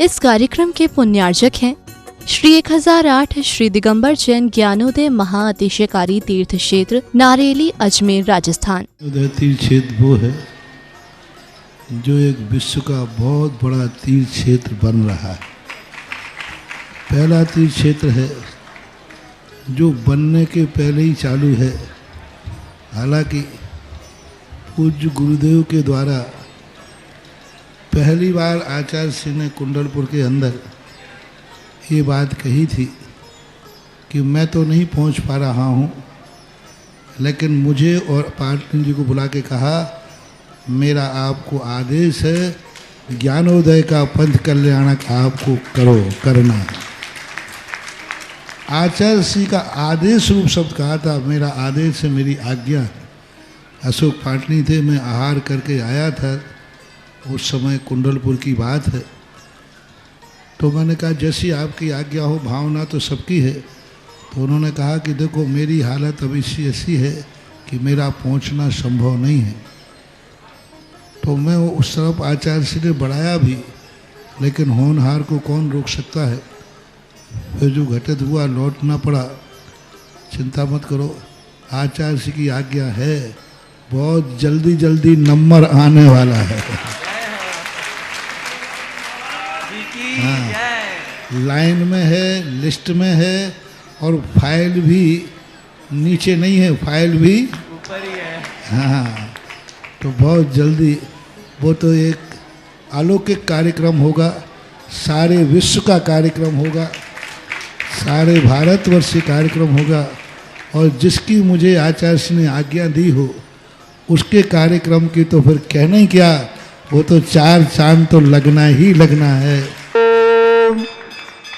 इस कार्यक्रम के पुण्यार्जक हैं श्री 1008 श्री दिगंबर जैन ज्ञानोदय महाअतिशयकारी तीर्थ क्षेत्र नारेली अजमेर राजस्थान। तीर्थ क्षेत्र वो है जो एक विश्व का बहुत बड़ा तीर्थ क्षेत्र बन रहा है। पहला तीर्थ क्षेत्र है जो बनने के पहले ही चालू है। हालांकि पूज्य गुरुदेव के द्वारा पहली बार आचार्य श्री ने कुंडलपुर के अंदर ये बात कही थी कि मैं तो नहीं पहुंच पा रहा हूं, लेकिन मुझे और पाटनी जी को बुला के कहा मेरा आपको आदेश है, ज्ञानोदय का पंथ कल्याणक आपको करना है। आचार्य श्री का आदेश रूप शब्द कहा था, मेरा आदेश है, मेरी आज्ञा है। अशोक पाटनी थे, मैं आहार करके आया था, उस समय कुंडलपुर की बात है। तो मैंने कहा जैसी आपकी आज्ञा हो, भावना तो सबकी है। तो उन्होंने कहा कि देखो मेरी हालत अभी ऐसी है कि मेरा पहुंचना संभव नहीं है। तो मैं उस तरफ आचार्य श्री ने बढ़ाया भी, लेकिन होनहार को कौन रोक सकता है। फिर जो घटित हुआ लौटना पड़ा। चिंता मत करो, आचार्य श्री की आज्ञा है, बहुत जल्दी जल्दी नंबर आने वाला है। हाँ, लाइन में है, लिस्ट में है, और फाइल भी नीचे नहीं है, फाइल भी ऊपर ही है। हाँ, तो बहुत जल्दी वो तो एक अलौकिक कार्यक्रम होगा, सारे विश्व का कार्यक्रम होगा, सारे भारतवर्ष का कार्यक्रम होगा। और जिसकी मुझे आचार्य ने आज्ञा दी हो उसके कार्यक्रम की तो फिर कहना ही क्या, वो तो 4 चांद तो लगना ही लगना है।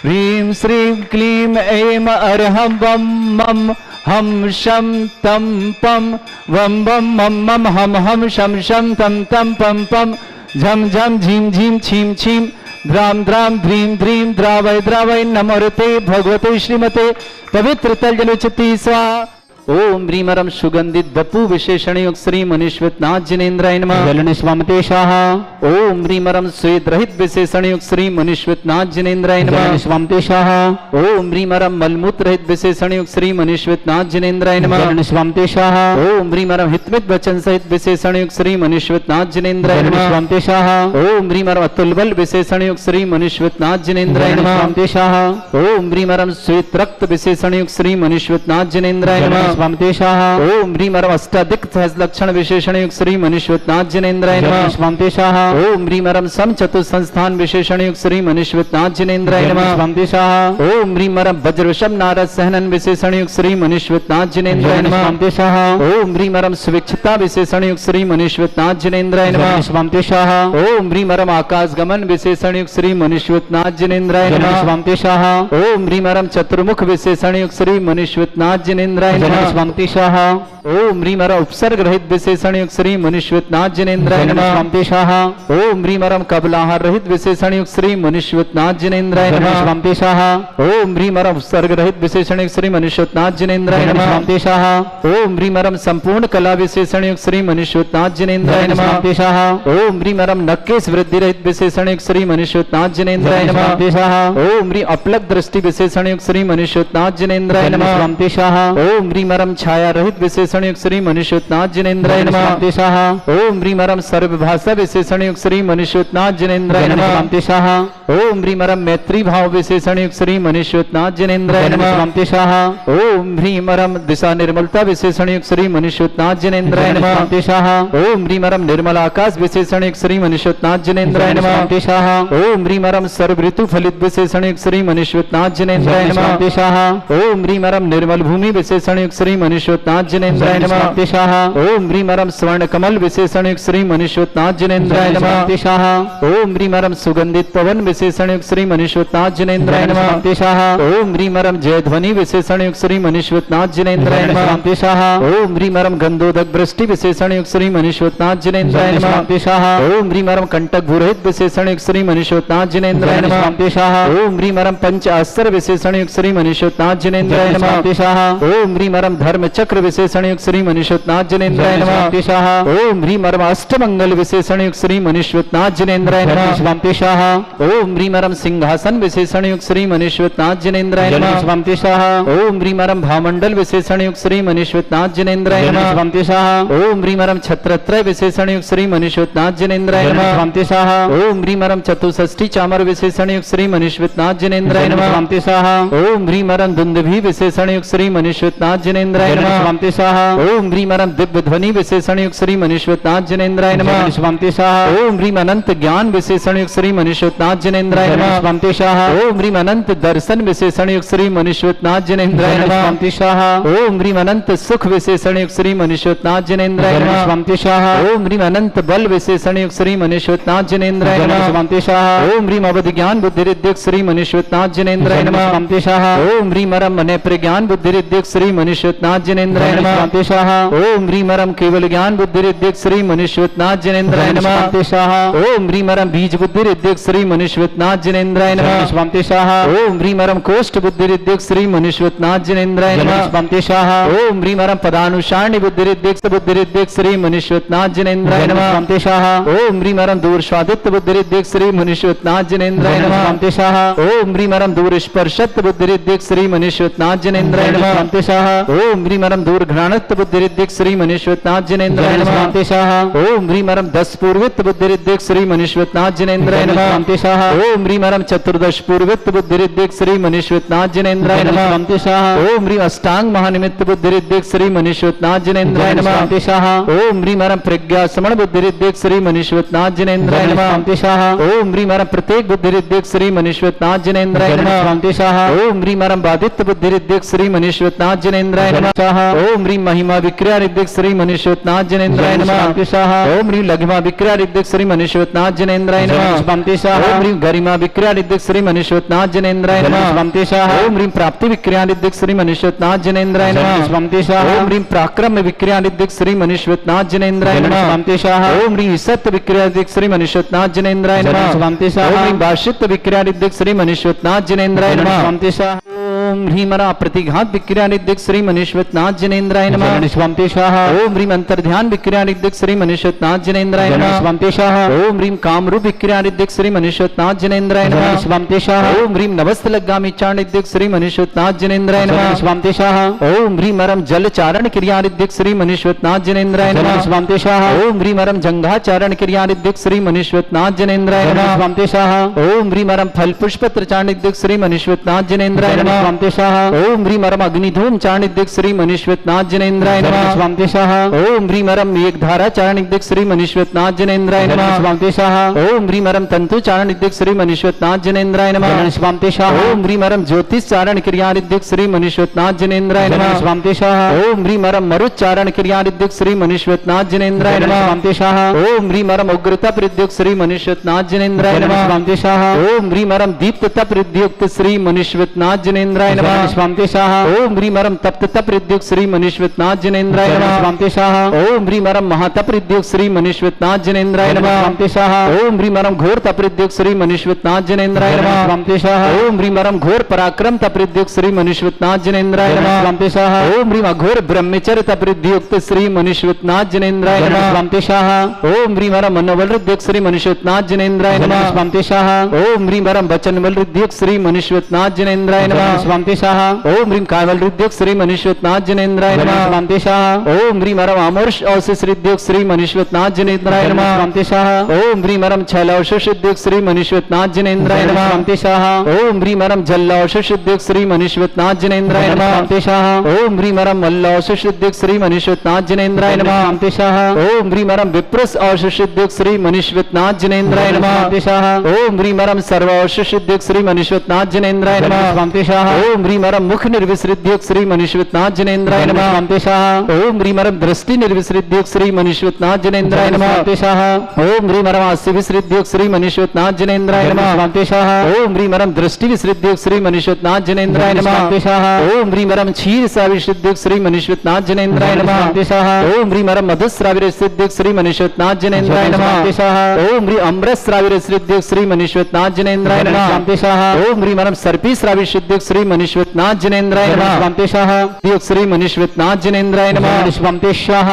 ह्रीं श्रीं क्लीं ऐं अरहं वं मं हम शं तं पं वं वं मं मं हम हम शं शं तं तं पं पं झं झं झीं झीं छीं छीं द्रां द्रां ध्रीं ध्रीं द्रावय द्रावय नमोरते भगवते श्रीमते पवित्र तलजलोचिति स्वाहा। ओम ह्रीमरम सुगंधित बपु विशेषण युक्त श्री मनीश्वत नाथ जिनेन्द्राय नमः। जलनिस्वामते शाहा। ओम ह्रीमरम श्वेत रहित विशेषण युक्त श्री मनीश्वत नाथ जिनेन्द्राय नमः। जलनिस्वामते शाहा। ओम ह्रीमरम मलमूत्र रहित विशेषण युक्त श्री मनीश्वत नाथ जिनेन्द्राय नमः। जलनिस्वामते शाहा। ओम ह्रीमरम हितमित वचन सहित विशेषण युक्त श्री मनीश्वत नाथ जिनेन्द्राय नमः। जलनिस्वामते शाहा। ओम ह्रीमरम अतुल बल विशेषण युक्त श्री मनीश्वत नाथ जिनेन्द्राय नमः। जलनिस्वामते शाहा। ओम ह्रीमरम श्वेत रक्त विशेषण युक्त श्री मनीश्वत नाथ जिनेन्द्राय नमः। स्वामते शाहा। ओम ह्रीमरम अष्टाधिक सहज लक्षण विशेषण युक्त श्री मनीश्वत नाथ जिनेन्द्राय नमः। स्वामते शाहा। ओम ह्रीमरम सम चतुर संस्थान विशेषण युक्त श्री मनीश्वत नाथ जिनेन्द्राय नमः। स्वामते शाहा। ओम ह्रीमरम वज्र वृषभ नारद सहनन विशेषण युक्त श्री मनीश्वत नाथ जिनेन्द्राय नमः। स्वामते शाहा। ओम ह्रीमरम सुविक्षता विशेषण युक्त श्री मनीश्वत नाथ जिनेन्द्राय नमः। स्वामते शाहा। ओम ह्रीमरम आकाश गमन विशेषण युक्त श्री मनीश्वत नाथ जिनेन्द्राय नमः। स्वामते शाहा। ओम ह्रीमरम चतुर्मुख विशेषण युक्त श्री मनीश्वत नाथ जिनेन्द्राय नमः। स्वामते शाहा। ओम ह्रीमरम उपसर्ग रहित विशेषण युक्त श्री मनीश्वत नाथ जिनेन्द्राय नमः। स्वामते शाहा। ओम ह्रीमरम कबलाहार रहित विशेषण युक्त श्री मनीश्वत नाथ जिनेन्द्राय नमः। स्वामते शाहा। ओम ह्रीमरम उपसर्ग रहित विशेषण युक्त श्री मनीश्वत नाथ जिनेन्द्राय नमः। स्वामते शाहा। ओम ह्रीमरम संपूर्ण कला विशेषण युक्त श्री मनीश्वत नाथ जिनेन्द्राय नमः। स्वामते शाहा। ओम ह्रीमरम नक्केश वृद्धि रहित विशेषण युक्त श्री मनीश्वत नाथ जिनेन्द्राय नमः। स्वामते शाहा। ओम ह्री अपलक दृष्टि विशेषण युक्त श्री मनीश्वत नाथ जिनेन्द्राय नमः। स्वामते शाहा। ओम ह्रीमरम छाया रहित विशेषण युक्त श्री मनीश्वत नाथ जिनेन्द्राय नमः। स्वामते शाहा। ओम ह्रीमरम सर्वभाषा विशेषण युक्त श्री मनीश्वत नाथ जिनेन्द्राय नमः। स्वामते शाहा। ओम ह्रीमरम मैत्री भाव विशेषण युक्त श्री मनीश्वत नाथ जिनेन्द्राय नमः। स्वामते शाहा। ओम ह्रीमरम दिशा निर्मलता विशेषण युक्त श्री मनीश्वत नाथ जिनेन्द्राय नमः। स्वामते शाहा। ओम ह्रीमरम निर्मल आकाश विशेषण युक्त श्री मनीश्वत नाथ जिनेन्द्राय नमः। स्वामते शाहा। ओम ह्रीमरम सर्व ऋतु फलित विशेषण युक्त श्री मनीश्वत नाथ जिनेन्द्राय नमः। स्वामते शाहा। ओम ह्रीमरम निर्मल भूमि विशेषण युक्त श्री मनीश्वत नाथ जिनेन्द्राय नमः। स्वामते शाहा। ओम ह्रीमरम स्वर्ण कमल विशेषण युक्त श्री मनीश्वत नाथ जिनेन्द्राय नमः। स्वामते शाहा। ओम ह्रीमरम सुगंधित पवन विशेषण युक्त श्री मनीश्वत नाथ जिनेन्द्राय नमः। स्वामते शाहा। ओम ह्रीमरम जय ध्वनि विशेषण युक्त श्री मनीश्वत नाथ जिनेन्द्राय नमः। स्वामते शाहा। ओम ह्रीमरम गंधोदक वृष्टि विशेषण युक्त श्री मनीश्वत नाथ जिनेन्द्राय नमः। स्वामते शाहा। ओम ह्रीमरम कंटक भूरहित विशेषण युक्त श्री मनीश्वत नाथ जिनेन्द्राय नमः। स्वामते शाहा। ओम ह्रीमरम पंच आश्चर्य विशेषण युक्त श्री मनीश्वत नाथ जिनेन्द्राय नमः। स्वामते शाहा। ओम ह्रीमरम मरम धर्म चक्र विशेषण युक्त श्री मनीश्वरनाथ जिनेन्द्राय नमः स्वामी स्वाहा ओम ह्रीं मरम अष्टमंगल विशेषण युक्त श्री मनीश्वरनाथ जिनेन्द्राय नमः स्वामी स्वाहा ओम ह्रीं मरम सिंहासन विशेषण युक्त श्री मनीश्वरनाथ जिनेन्द्राय नमः स्वामी स्वाहा ओम ह्रीं मरम भामंडल विशेषण युक्त श्री मनीश्वरनाथ जिनेन्द्राय नमः स्वामी स्वाहा ओम ह्रीं मरम छत्रत्रय विशेषण युक्त श्री मनीश्वरनाथ जिनेन्द्राय नमः स्वामी स्वाहा ओम ह्रीं मरम चतुष्षष्ठी चामर विशेषण युक्त श्री मनीश्वरनाथ जिनेन्द्राय नमः स्वामी स्वाहा ओम ह्रीं मरम दुंदुभि विशेषण युक्त श्री मनीश्वरनाथ जिनेन्द्राय नमः स्वामी स्वाहा ओम ह्रीं मरम दिव्य ध्वनि विशेषण युक्त श्री मनीश्वरनाथ जिनेन्द्राय नमः स्वामी स्वाहा ओम ह्रीं अनंत ज्ञान विशेषण युक्त श्री मनीश्वरनाथ जिनेन्द्राय नमः स्वामी स्वाहा ओम ह्रीं अनंत दर्शन विशेषण युक्त श्री मनीश्वरनाथ जिनेन्द्राय नमः स्वामी स्वाहा ओम ह्रीं अनंत सुख विशेषण युक्त श्री मनीश्वरनाथ जिनेन्द्राय नमः स्वामी स्वाहा ओम ह्रीं अनंत बल विशेषण युक्त श्री मनीश्वरनाथ जिनेन्द्राय नमः स्वामी स्वाहा ओम ह्रीं अवध ज्ञान बुद्धि रिद्धिक श्री मनीश्वरनाथ जिनेन्द्राय नमः स्वामी स्वाहा ओम ह्रीं मरम मने प्रज्ञान बुद्धि रिद्धिक श्री मनीश्वरनाथ जिनेन्द्राय नमः स्वामी स्वाहा ओम ह्रीं मरम केवल ज्ञान बुद्धि रिद्धिक श्री मनीश्वरनाथ जिनेन्द्राय नमः स्वामी स्वाहा ओम ह्रीं मरम बीज बुद्धि रिद्धिक श्री मनीश्वरनाथ जिनेन्द्राय नमः स्वामी स्वाहा ओम ह्रीं मरम कोष्ठ बुद्धि रिद्धिक श्री मनीश्वरनाथ जिनेन्द्राय नमः स्वामी स्वाहा ओम ह्रीं मरम पदानुसारणी बुद्धि रिद्धिक श्री मनीश्वरनाथ जिनेन्द्राय नमः स्वामी स्वाहा ओम ह्रीं मरम दूर स्वादित्य बुद्धि रिद्धिक श्री मनीश्वरनाथ जिनेन्द्राय नमः स्वामी स्वाहा ओम ह्रीं मरम दूर स्पर्शत बुद्धि रिद्धिक श्री मनीश्वरनाथ जिनेन्द्राय नमः स्वामी स्वाहा ओम ह्रीं मरम दूर घ्राणत्व बुद्धि रिद्धिक श्री मनीश्वरनाथ जिनेन्द्राय नमः स्वामी स्वाहा ओम ह्रीं मरम 10 पूर्वित बुद्धि रिद्धिक श्री मनीश्वरनाथ जिनेन्द्राय नमः स्वामी स्वाहा ओम ह्रीं मरम चतुर्दश पूर्वित बुद्धि रिद्धिक श्री मनीश्वरनाथ जिनेन्द्राय नमः स्वामी स्वाहा ओम ह्रीं अष्टांग महानिमित्त बुद्धि रिद्धिक श्री मनीश्वरनाथ जिनेन्द्राय नमः स्वामी स्वाहा ओम ह्रीं मरम प्रज्ञा समण बुद्धि रिद्धिक श्री मनीश्वरनाथ जिनेन्द्राय नमः स्वामी स्वाहा ओम ह्रीं मरम प्रत्येक बुद्धि रिद्धिक श्री मनीश्वरनाथ जिनेन्द्राय नमः स्वामी स्वाहा ओम ह्रीं मरम बाधित्य बुद्धि रिद्धिक श्री मनीश्वरनाथ जिनेन्द्राय नमः ओम ह्रीं महिमा विक्रिया रिद्धिक श्री मनीश्वरनाथ जिनेन्द्राय नमः स्वामी स्वाहा ओम ह्रीं लघिमा विक्रिया रिद्धिक श्री मनीश्वरनाथ जिनेन्द्राय नमः स्वामी स्वाहा ओम ह्रीं गरिमा विक्रिया रिद्धिक श्री मनीश्वरनाथ जिनेन्द्राय नमः स्वामी स्वाहा ओम ह्रीं प्राप्ति विक्रिया रिद्धिक श्री मनीश्वरनाथ जिनेन्द्राय नमः स्वामी स्वाहा ओम ह्रीं पराक्रम विक्रिया रिद्धिक श्री मनीश्वरनाथ जिनेन्द्राय नमः स्वामी स्वाहा ओम ह्रीं सत्य विक्रिया रिद्धिक श्री मनीश्वरनाथ जिनेन्द्राय नमः स्वामी ओम स्वाहा ह्रीं भाषित्व विक्रिया रिद्धिक श्री मनीश्वरनाथ जिनेन्द्राय नमः स्वामी स्वाहा ओम ह्रीं मरा प्रतिघात विक्रिया रिद्धिक श्री मनीश्वरनाथ जिनेन्द्राय नमः स्वामी स्वाहा ओम ह्रीं अंतर्ध्यान विक्रिया रिद्धिक श्री मनीश्वरनाथ जिनेन्द्राय नमः स्वामी स्वाहा ओम ह्रीं कामरूप विक्रिया रिद्धिक श्री मनीश्वरनाथ जिनेन्द्राय नमः स्वामी स्वाहा ओम ह्रीं नवस्त लग्गामी चारण रिद्धिक श्री मनीश्वरनाथ जिनेन्द्राय नमः स्वामी स्वाहा ओम ह्रीं मरम जल चारण क्रिया रिद्धिक श्री मनीश्वरनाथ जिनेन्द्राय नमः स्वामी स्वाहा ओम ह्रीं मरम जंघाचारण क्रिया रिद्धिक श्री मनीश्वरनाथ जिनेन्द्राय नमः स्वामी स्वाहा ओम ह्रीं मरम फल पुष्प चारण रिद्धिक श्री मनीश्वरनाथ जिनेन्द्राय नमः स्वामी स्वाहा ओम ह्रीं मरम अग्निधूम चारण रिद्धिक श्री मनीश्वरनाथ जिनेन्द्राय नमः स्वामी स्वाहा ओम ह्रीं मरम मेघधारा चारण रिद्धिक श्री मनीश्वरनाथ जिनेन्द्राय नमः स्वामी स्वाहा ओम ह्रीं मरम तंतु चारण रिद्धिक श्री मनीश्वरनाथ जिनेन्द्राय नमः स्वामी स्वाहा ओम ह्रीं मरम ज्योतिष चारण क्रिया रिद्धिक श्री मनीश्वरनाथ जिनेन्द्राय नमः स्वामी स्वाहा ओम ह्रीं मरम मरुच्चारण क्रिया रिद्धिक श्री मनीश्वरनाथ जिनेन्द्राय नमः स्वामी स्वाहा ओम ह्रीं मरम उग्रता प्रद्युक्त श्री मनीश्वरनाथ जिनेन्द्राय नमः स्वामी स्वाहा ओम ह्रीं मरम दीप्तता प्रद्युक्त श्री मनीश्वरनाथ जिनेन्द्राय नमः स्वामी स्वाहा ओम ह्रीं मरम तप्तता प्रद्युक्त श्री मनीश्वरनाथ जिनेन्द्राय नमः स्वामी स्वाहा ओम ह्रीं मरम महातप प्रद्युक्त श्री मनीश्वरनाथ जिनेन्द्राय नमः स्वामी स्वाहा ओम ह्रीं मरम घोर तप्रद्युक्त श्री मनीश्वरनाथ जिनेन्द्राय नमः स्वामी स्वाहा ओम ह्रीं मरम घोर पराक्रम तप्रद्युक्त श्री मनीश्वरनाथ जिनेन्द्राय नमः स्वामी स्वाहा ओम ह्रीं अघोर ब्रह्मचर्य तप्रद्युक्त श्री मनीश्वरनाथ जिनेन्द्राय नमः स्वामी स्वाहा ओम ह्रीं मरम मनोबल रिद्युक्त श्री मनीश्वरनाथ जिनेन्द्राय नमः स्वामी स्वाहा ओम ह्रीं मरम वचन बल रिद्युक्त श्री मनीश्वरनाथ जिनेन्द्राय नमः स्वामी स्वाहा ओम ह्रीं कायवल रिद्युक्त श्री मनीश्वरनाथ जिनेन्द्राय नमः स्वामी स्वाहा ओम ह्रीं मरम अमोर्ष अवशिष रिद्युक्त श्री मनीश्वरनाथ जिनेन्द्राय नमः स्वामी स्वाहा ओम ह्रीं मरम छैलावशिष रिद्युक्त श्री मनीश्वरनाथ जिनेन्द्राय नमः स्वामी स्वाहा ओम ह्रीं मरम जल्लावशिष रिद्युक्त श्री मनीश्वरनाथ जिनेन्द्राय नमः स्वामी स्वाहा ओम ह्रीं मरम मल्लावशिष रिद्युक्त श्री मनीश्वरनाथ जिनेन्द्राय नमः स्वामी स्वाहा ओम ह्रीं मरम विप्रस अवशिष रिद्युक्त श्री मनीश्वरनाथ जिनेन्द्राय नमः स्वामी स्वाहा ओम ह्रीं मरम सर्वावशिष रिद्युक्त श्री मनीश्वरनाथ जिनेन्द्राय नमः स्वामी स्वाहा ओम ह्रीं मरम मुख निर्विसृद्युक्त श्री मनीश्वरनाथ जिनेन्द्राय नमः स्वामी स्वाहा ओम ह्रीं मरम दृष्टि निर्विसृद्युक्त श्री मनीश्वरनाथ जिनेन्द्राय नमः स्वामी स्वाहा ओम ह्रीं मरम हास्य विसृद्युक्त श्री मनीश्वरनाथ जिनेन्द्राय नमः स्वामी स्वाहा ओम ह्रीं मरम दृष्टि विसृद्युक्त श्री मनीश्वरनाथ जिनेन्द्राय नमः स्वामी स्वाहा ओम ह्रीं मरम क्षीर साविसृद्युक्त श्री मनीश्वरनाथ जिनेन्द्राय नमः स्वामी स्वाहा ओम ह्रीं मरम मधुस्राविरसृद्युक्त श्री मनीश्वरनाथ जिनेन्द्राय नमः स्वामी स्वाहा ओम ह्रीं अमृतस्राविरसृद्युक्त श्री मनीश्वरनाथ जिनेन्द्राय नमः स्वामी स्वाहा ओम ह्रीं मरम सर्पी श्राविसृद्युक्त श्री मनीश्वतनाथ जनेन्द्राय नमः। स्वांतेशः योग श्री मनीश्वतनाथ जनेन्द्राय नमः। स्वांतेशः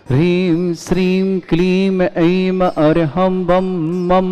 ह्रीं श्रीं क्लीं ऐं अर्हं बम मम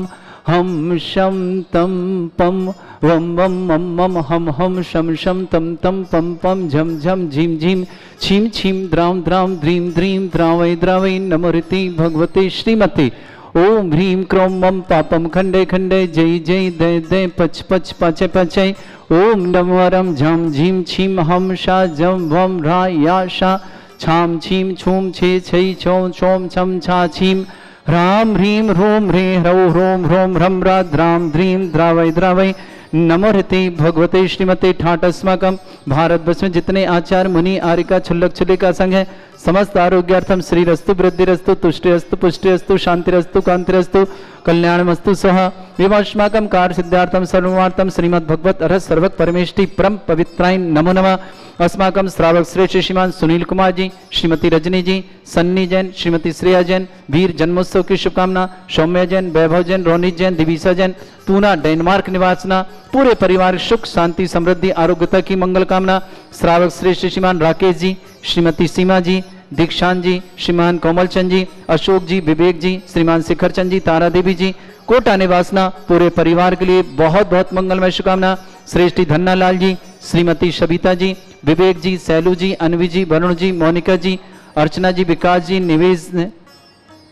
हम शम तम पम वम वम मम मम हम हम शम शम तम तम पम पम झम झम झीम झीम छीम छीम द्राम द्राम द्रीम द्रीम द्रावै द्रावै नमोरति भगवते श्रीमते ओम ह्रीं क्रों मम पापम खंडे खंडे जय जय दय दय पच पच पचय पचय ओम नमोरम झम झीम छीम हम शा जम वम रा या शा छाम छीम छूम छे छै छौं छौम छम छा छीम ह्राम ह्रीं ह्रूम ह्रे ह्रौ ह्रोम ह्रोम ह्रम रा द्राम द्रीं द्रावै द्रावै नमोहते भगवते श्रीमते ठाट अस्माकम भारतवर्ष में जितने आचार्य मुनि आरिका छुल्लक छुल्लिका संघ है समस्त आरोग्यार्थम श्रीरस्तु वृद्धिरस्तु तुष्टिरस्तु पुष्टिरस्तु शांतिरस्तु कांतिरस्तु कल्याणमस्तु स्वः एवं कार्य सिद्धार्थम सर्वार्थम श्रीमद् भगवत अर्ह सर्वक परमेष्टि परम पवित्राय नमो नमः। अस्माकम श्रावक श्रेष्ठ श्रीमान सुनील कुमार जी, श्रीमती रजनी जी, सन्नी जैन, श्रीमती श्रेया जैन, वीर जन्मोत्सव की शुभकामना। सौम्य जैन, वैभव जैन, रोनित जैन, दिविसा जैन, पूना डेनमार्क निवासना, पूरे परिवार सुख शांति समृद्धि आरोग्यता की मंगल कामना। श्रावक श्रेष्ठ श्रीमान राकेश जी, श्रीमती सीमा जी, दीक्षांत जी, श्रीमान कोमल चंद जी, अशोक जी, विवेक जी, श्रीमान शिखर चंद जी, तारा देवी जी, कोटा निवासना, पूरे परिवार के लिए बहुत बहुत मंगलमय शुभकामना। श्रेष्ठी धन्ना लाल जी, श्रीमती शबीता जी, विवेक जी, सैलू जी, अनवी जी, वरुण जी, मोनिका जी, अर्चना जी, विकास जी, निवेश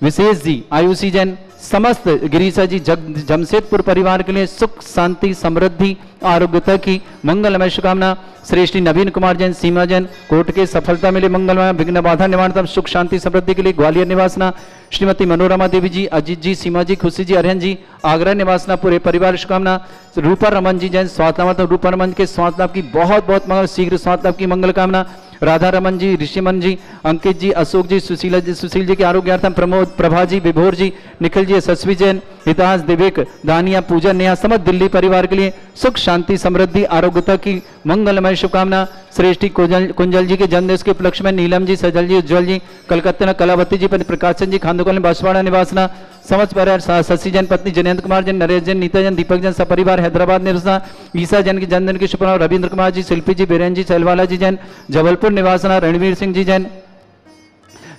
विशेष जी, आयुषी जैन, समस्त गिरीशा जी, जमशेदपुर परिवार के लिए सुख शांति समृद्धि आरोग्यता की मंगलमय शुभकामना। श्रेष्ठी नवीन कुमार जैन, सीमा जैन, कोर्ट के सफलता मिले मंगलमय विघ्न बाधा निवारणतम सुख शांति समृद्धि के लिए ग्वालियर निवासना। श्रीमती मनोरमा देवी जी, अजीत जी, सीमा जी, खुशी जी, अरिहन जी, आगरा निवासना, पूरे परिवार शुभकामना। रूपा रमन जी जैन, स्वास्थ्य लाभ, रूपा रमन के स्वास्थ्य लाभ की बहुत बहुत मंगल, शीघ्र स्वास्थ्य लाभ की मंगल कामना। राधा रमन जी, ऋषिमन जी, अंकित जी, अशोक जी, सुशील जी के आरोग्यार्थम, प्रमोद, प्रभा जी, विभोर जी, निखिल जी, यशस्वी जैन, हिताज, दिवेक, दानिया, पूजन, नेहा, समस्त दिल्ली परिवार के लिए सुख शांति समृद्धि आरोग्यता की मंगलमय शुभकामना। श्रेष्ठी कुंजल जी के जन्मदिवस के उपलक्ष्य में नीलम जी, सजल जी, उज्जवल जी, कलकत्ता कलावती जी, प्रकाशन जी, खांदोकल बांसवाड़ा निवासना, समस्त परिवार, शशि जैन, पत्नी जयंत कुमार जैन, नरेश जैन, नीता जैन, दीपक जैन, सपरिवार हैदराबाद निवासना। ईसा जैन के जन्मदिन की शुभकामना। रविंद्र कुमार जी, शिल्पी जी, बीरेन जी, सैलवाला जी जैन, जबलपुर निवासना। रणवीर सिंह जी जैन,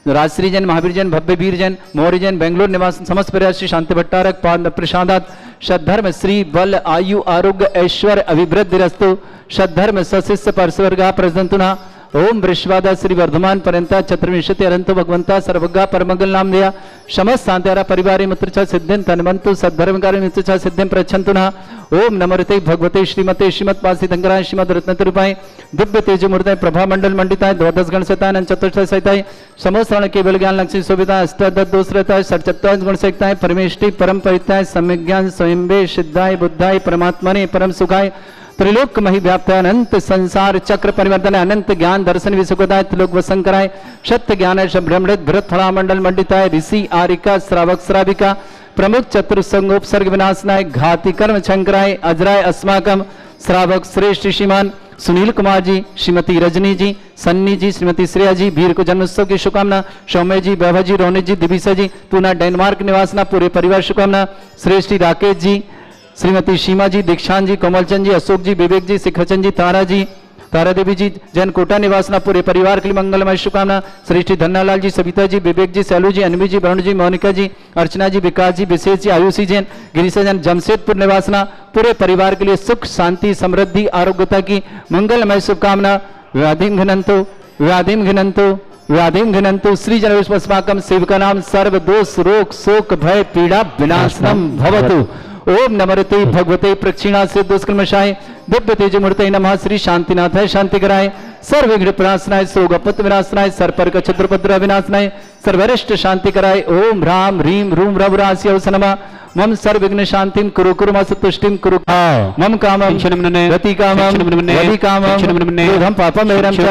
राजश्री जैन, महावीर जैन, भव्य वीर जैन, मौर्य जैन, बेंगलोर निवास। समस्त परिवार श्री शांति भट्टारक प्रसादात सद्धर्म श्री बल आयु आरोग्य ऐश्वर्य अभिवृद्धि रस्तु। सद्धर्म सशिष्य परस्वर्गा प्रजंतुना। ओम वृषवादा श्री वर्धमान पर्यंता चतुर्विंशति अनंतो भगवंता सर्वज्ञा परमंगल नाम दिया। समस्त शांत्यारा परिवारे मित्रचा सिद्धिं तन्वन्तु सद्धर्मकारि मित्रचा सिद्धिं प्रच्छन्तुना। ओम नमोरते भगवते श्रीमते श्रीमत्पासितंकराय श्रीमद रत्नतरूपाय दिव्य तेजमूर्ताय प्रभा मंडल मंडिताय द्वादश गण सहिताय चतुर्थ सहिताय समस्त केवल ज्ञान लक्ष्मी शोभिताय अष्टादश दोषरताय षट्चत्वारिंश गुण सहिताय परमेष्टि परम परिताय सम्यक ज्ञान स्वयंभे सिद्धाय बुद्धाय परमात्मने परम सुखाय त्रिलोक मही व्याप्त अनंत संसार चक्र परिवर्तन अनंत ज्ञान दर्शन विसुखदाय त्रिलोक वसंकराय सत्य ज्ञान ब्रह्मृत भरत फला मंडल मंडिताय ऋषि आरिका श्रावक श्राविका प्रमुख चतुर्संगोपसर्ग विनाशनाय घाति कर्म शंकराय अजराय अस्माकम श्रावक श्रेष्ठ श्रीमान सुनील कुमार जी, श्रीमती रजनी जी, सन्नी जी, श्रीमती श्रेया जी, वीर को जन्मोत्सव की शुभकामना। सौम्य जी, वैभव जी, रोनित जी, दिविसा जी, पूना डेनमार्क निवासना, पूरे परिवार शुभकामना। श्रेष्ठी राकेश जी, श्रीमती सीमा जी, दीक्षांत जी, कोमलचंद जी, अशोक जी, विवेक जी, शिखरचंद जी, तारा जी, तारा देवी जी, जैन कोटा निवासना, पूरे परिवार के लिए मंगलमय शुभकामना। श्रेष्ठी धन्नालाल जी, सविता जी, विवेक जी, सैलू जी, अनवी जी, वरुण जी, मोनिका जी, अर्चना जी, विकास जी, विशेष जी, आयुषी जैन, गिरीशा जैन, जमशेदपुर निवासना, पूरे परिवार के लिए सुख शांति समृद्धि आरोग्यता की मंगलमय शुभकामना। व्याधिम घनंतो व्याधिम घनंतो व्याधिम घनंतो श्री जनस्माकम सेवका नाम सर्व दोष रोग शोक भय पीड़ा विनाशनम भवतु। ओम नमोरते भगवते प्रक्षिणा से दुष्कर्मशाय दिव्य तेजमूर्ते नमः। श्री शांतिनाथाय शांति कराय सर्वविघ्न प्रणाशनाय सोगपत विनाशनाय सर्पर्क छत्रपद्र विनाशनाय सर्वरिष्ट शांति कराय ओम ह्रां ह्रीं ह्रूं रवरास्य नमः मम सर्वविघ्न शांतिम कुरु कुरु मस तुष्टिम कुरु मम कामम गति कामम वदि कामम क्रोधम पापम मेरम च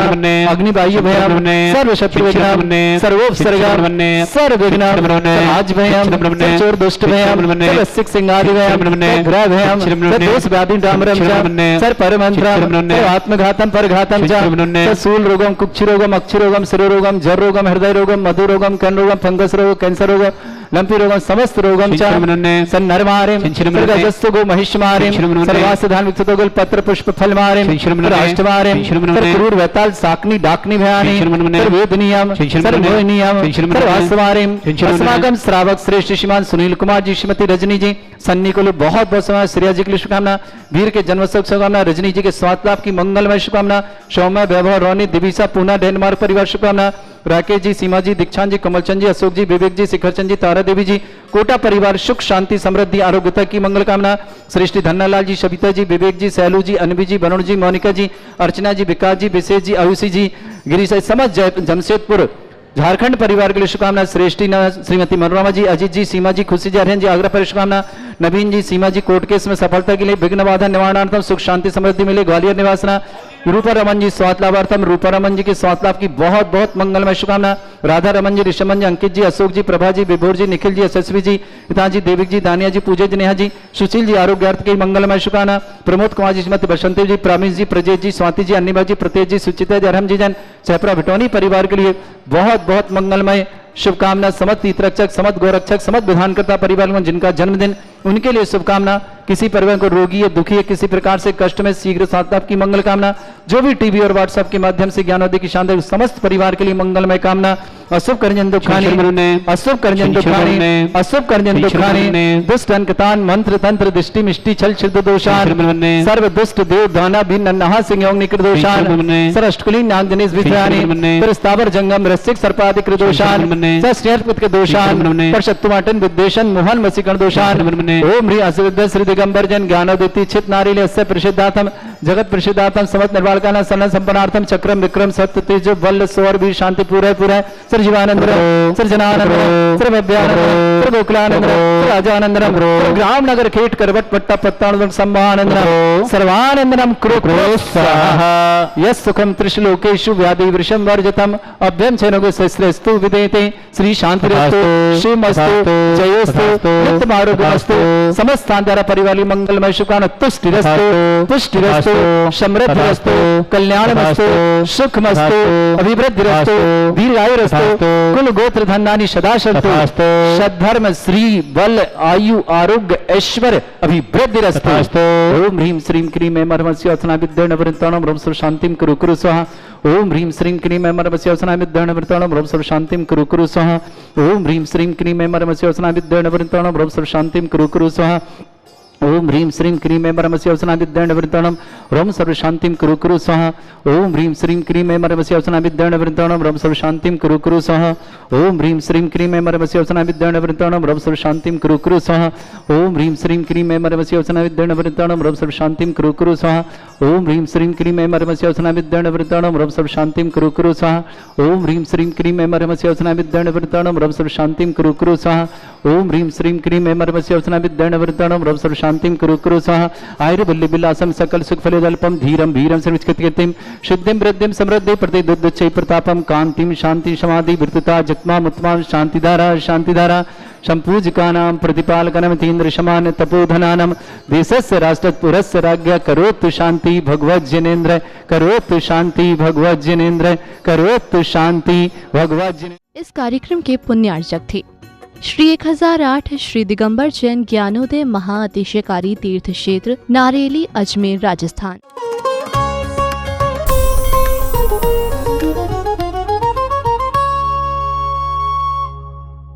अग्नि वायु भयम सर्व शत्रु विघ्नम सर्वोपसर्गम सर्वविघ्नम समाज भयम चोर दुष्ट भयम सर्वसिक सिंगादि भयम ग्रह भयम दोष व्याधि डामरम च सर परमंत्रम आत्मघातम परघातम च सूल रोगम कुक्षि रोगम अक्षि रोगम शिरोरोगम जर रोगम हृदय रोगम मधु रोगम कर्ण रोगम फंगस रोग कैंसर रोग लंपी रोगम समस्त रोगम च सन्नरमारिम सर्गजस्तु गो महिष्मारिम सर्वासधान विक्षतो गुल पत्र पुष्प फल मारिम राष्ट्रमारिम क्रूर वैताल साकनी डाकनी भयानी सर्वेदनियम सर्वोनियम सर्वासमारिम अस्माकम श्रावक श्रेष्ठ श्रीमान सुनील कुमार जी श्रीमती रजनी जी सन्नी को बहुत बहुत समय श्रेया जी के लिए शुभकामना वीर के जन्मोत्सव शुभकामना रजनी जी के स्वास्थ्य लाभ की मंगलमय शुभकामना सौम्य वैभव रोनी दिविसा पूना डेनमार्क परिवार शुभकामना राकेश जी सीमा जी दीक्षांत जी कमलचंद जी अशोक जी विवेक जी शिखरचंद जी तारा देवी जी कोटा परिवार सुख शांति समृद्धि आरोग्यता की मंगल कामना सृष्टि धन्नालाल जी सविता जी विवेक जी सैलू जी अनवी जी वरुण जी मोनिका जी अर्चना जी विकास जी विशेष जी आयुषी जी गिरीश समझ जमशेदपुर झारखंड परिवार के लिए शुभकामना श्रेष्ठी श्रीमती मनोरमा जी अजीत जी सीमा जी खुशी जी अरहन जी आगरा पर शुभकामना नवीन जी सीमा जी कोर्ट केस में सफलता के लिए विघ्न बाधा निवारणार्थम सुख शांति समृद्धि मिले ग्वालियर निवासना रूपा रमन जी स्वास्थ्य लाभार्थम रूपा रमन जी के स्वास्थ्य लाभ की बहुत बहुत मंगलमय शुभकामना राधा रमन जी ऋषमन जी अंकित जी अशोक जी प्रभा जी विभोर जी निखिल जी यशस्वी जी पिता जी देविक जी दानिया जी पूजा जी नेहा जी सुशील जी आरोग्यार्थ की मंगलमय शुभकामना प्रमोद कुमार जी श्रीमती बसंती जी प्रामिश जी प्रजेश जी स्वाति जी अन्निभा जी प्रतेज जी सुचिता जी अरहम जी जैन छपरा भिटौनी परिवार के लिए बहुत बहुत मंगलमय शुभकामना समस्त तीर्थरक्षक समस्त गोरक्षक समस्त विधानकर्ता परिवार में जिनका जन्मदिन उनके लिए शुभकामना किसी परिवार को रोगी या दुखी या किसी प्रकार से कष्ट में शीघ्र स्वास्थ्य की मंगल कामना जो भी टीवी और व्हाट्सएप के माध्यम से ज्ञानोदय की शानदार समस्त परिवार के लिए मंगलमय कामना अशुभ करजन दुखानी अशुभ करजन दुखानी अशुभ करजन दुखानी दुष्ट अंकतान मंत्र तंत्र दृष्टि मिष्टि छल छिद्र दोषान सर्व दुष्ट देव दाना भी नन्हा सिंह योग निकृ दोषान सरष्टकुली नाग जनेश विद्यानी स्थावर जंगम रसिक सर्पादिक दोषान सस्यर्पित के दोषान पर शत्रुमाटन विद्वेषण मोहन वसीकरण दोषान ओम ह्री असिद्ध श्री दिगंबर जन ज्ञानोदिति चित नारीले अस्य प्रसिद्धार्थम जगत प्रसिद्धार्थम समत निर्वाणकाना सन संपन्नार्थम चक्रम विक्रम सत्य तेज बल सौर वीर शांति पूरे पूरे सर जीवानंद सर जनानंद सर भव्यानंद सर गोकुलानंद सर राजानंदनम ग्राम नगर खेट करवट पट्टा पत्तानंद संभानंद सर्वानंदनम कुरु स्वाहा यस सुखम त्रिशलोकेषु व्याधि वृषम वर्जतम अभ्यम छेनोगे श्रेष्ठस्तु विदेते श्री शांतिरस्तु शिवमस्तु जयोस्तु नित्यमारोग्यमस्तु समस्त द्वारा परिवार मंगलमय शुभकामना तुष्टिरस्तु पुष्टिरस्तु समृद्धिरस्तु कल्याणमस्तु सुखमस्तु अभिवृद्धिरस्तु दीर्घायुरस्तु कुल गोत्र धनानि सदा सन्तु सद्धर्म श्री बल आयु आरोग्य ऐश्वर्य अभिवृद्धिरस्तु ओम ह्रीं श्रीं क्रीं ऐं मर्मस्य असना विद्यर्णवृत्ताणं रोम सर्व शांतिं कुरु कुरु स्वाहा ओम ह्रीं श्रीं क्रीं ऐं मर्मस्य असना विद्यर्णवृत्ताणं रोम सर्व शांतिं कुरु कुरु स्वाहा ओम ह्रीं श्रीं क्रीं ऐं मर्मस्य असना विद्यर्णवृत्ताणं रोम सर्व शांतिं कुरु कुरु स्वाहा ओम ह्रीं श्रीं क्रीं ऐं मर्मस्य असना विद्यर्णवृत्ताणं रोम सर्व शांतिं कुरु कुरु स्वाहा ओम ह्रीं श्रीं क्रीं ऐं मर्मस्य असना विद्यर्णवृत्ताणं रोम सर्व शांतिं कुरु कुरु स्वाहा ओम ह्रीं श्रीं क्रीं ऐं मर्मस्य असना विद्यर्णवृत्ताणं रोम सर्व शांतिं कुरु कुरु स्वाहा ओम ह्रीं श्रीं क्रीं ऐं मर्मस्य असना विद्यर्णवृत्ताणं रोम सर्व शांतिं कुरु कुरु स्वाहा ओम ह्रीं श्रीं क्रीं ऐं मर्मस्य असना विद्यर्णवृत्ताणं रोम सर्व शांतिं कुरु कुरु स्वाहा ओम ह्रीं श्रीं क्रीं ऐं मर्मस्य असना विद्यर्णवृत्ताणं रोम सर्व शांतिं कुरु कुरु स्वाहा ओम ह्रीं श्रीं क्रीं ऐं मर्मस्य असना विद्यर्णवृत्ताणं रोम सर्व शांतिं कुरु कुरु स्वाहा आयुर्बल्लि विलासम सकल सुख फलोदल्पम धीरम भीरम सर्वचित्कीर्तिम शुद्धिं वृद्धिं समृद्धि प्रतिदुद्धचै प्रतापम कांतिम शांति समाधि वृत्तता जक्मा मुत्मा शांतिधारा संपूजकानां प्रतिपालकनमतीन्द्र शमान तपोधनानं देशस्य राष्ट्रपुरस्य राज्ञा करोतु शांति भगवज्जनेन्द्र करोतु शांति भगवज्जनेन्द्र करोतु शांति भगवज्जनेन्द्र। इस कार्यक्रम के पुण्यार्चक थे श्री 1008 श्री दिगंबर जैन ज्ञानोदय महाअतिशयकारी तीर्थ क्षेत्र नारेली अजमेर राजस्थान।